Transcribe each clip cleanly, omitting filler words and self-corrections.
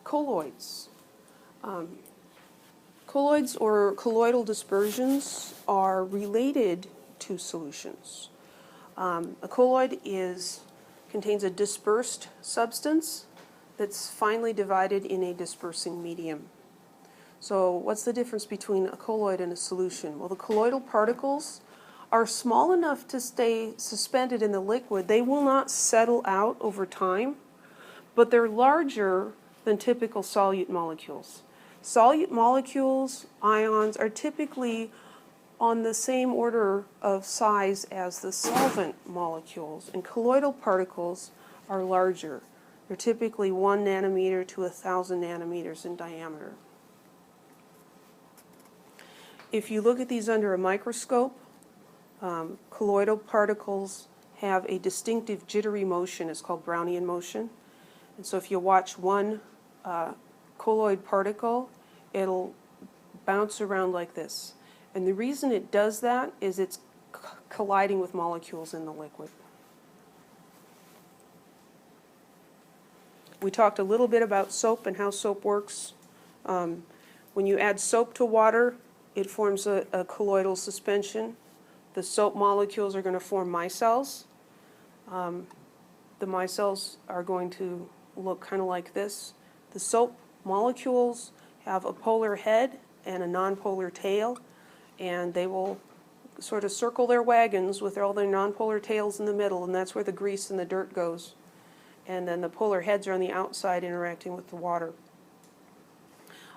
colloids. Colloids or colloidal dispersions are related to solutions. A colloid contains a dispersed substance that's finely divided in a dispersing medium. So what's the difference between a colloid and a solution? Well, the colloidal particles are small enough to stay suspended in the liquid. They will not settle out over time, but they're larger than typical solute molecules. Solute molecules, ions, are typically on the same order of size as the solvent molecules, and colloidal particles are larger. They're typically 1 nanometer to 1,000 nanometers in diameter. If you look at these under a microscope, colloidal particles have a distinctive jittery motion. It's called Brownian motion. And so if you watch one colloid particle, it'll bounce around like this. And the reason it does that is it's colliding with molecules in the liquid. We talked a little bit about soap and how soap works. When you add soap to water, it forms a colloidal suspension. The soap molecules are going to form micelles. The micelles are going to look kind of like this. The soap molecules have a polar head and a nonpolar tail, and they will sort of circle their wagons with all their nonpolar tails in the middle, and that's where the grease and the dirt goes. And then the polar heads are on the outside interacting with the water.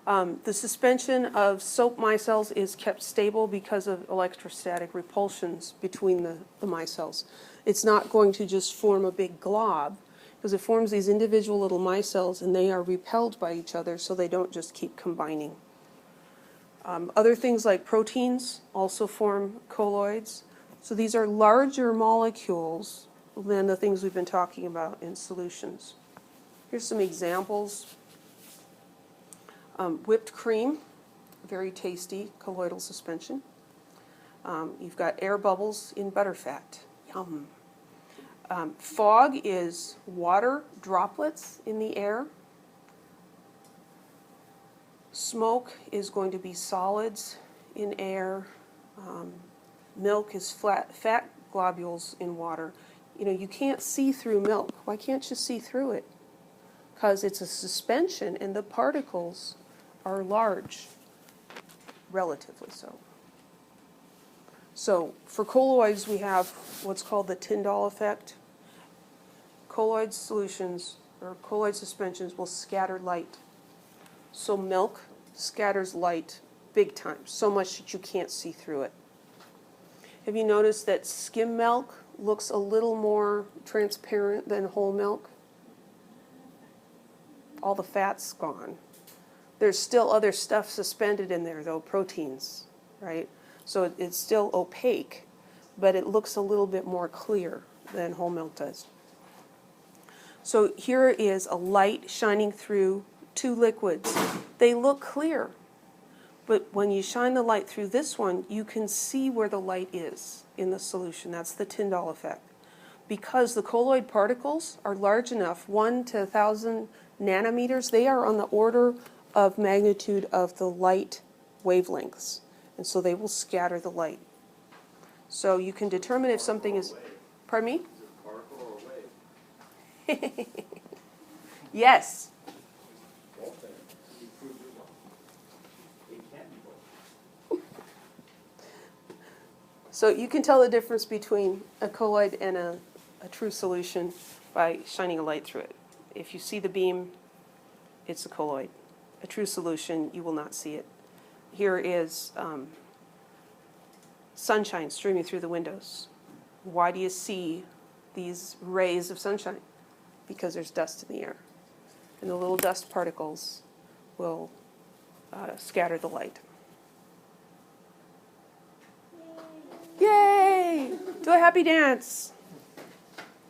The suspension of soap micelles is kept stable because of electrostatic repulsions between the micelles. It's not going to just form a big glob, because it forms these individual little micelles and they are repelled by each other, so they don't just keep combining. Other things like proteins also form colloids. So these are larger molecules than the things we've been talking about in solutions. Here's some examples. Whipped cream, very tasty colloidal suspension. You've got air bubbles in butterfat. Yum. Fog is water droplets in the air. Smoke is going to be solids in air. Milk is fat globules in water. You know, you can't see through milk. Why can't you see through it? Because it's a suspension and the particles are large, relatively so. So for colloids, we have what's called the Tyndall Effect. Colloid solutions or colloid suspensions will scatter light. So milk scatters light big time, so much that you can't see through it. Have you noticed that skim milk looks a little more transparent than whole milk? All the fat's gone. There's still other stuff suspended in there, though, proteins, right? So it's still opaque, but it looks a little bit more clear than whole milk does. So here is a light shining through two liquids. They look clear, but when you shine the light through this one, you can see where the light is in the solution. That's the Tyndall effect. Because the colloid particles are large enough, 1 to 1,000 nanometers, they are on the order of magnitude of the light wavelengths, and so they will scatter the light. So you can determine if something is, pardon me? Is it a particle or a wave? Yes. So you can tell the difference between a colloid and a true solution by shining a light through it. If you see the beam, it's a colloid. A true solution, you will not see it. Here is sunshine streaming through the windows. Why do you see these rays of sunshine? Because there's dust in the air. And the little dust particles will scatter the light. Yay! Do a happy dance.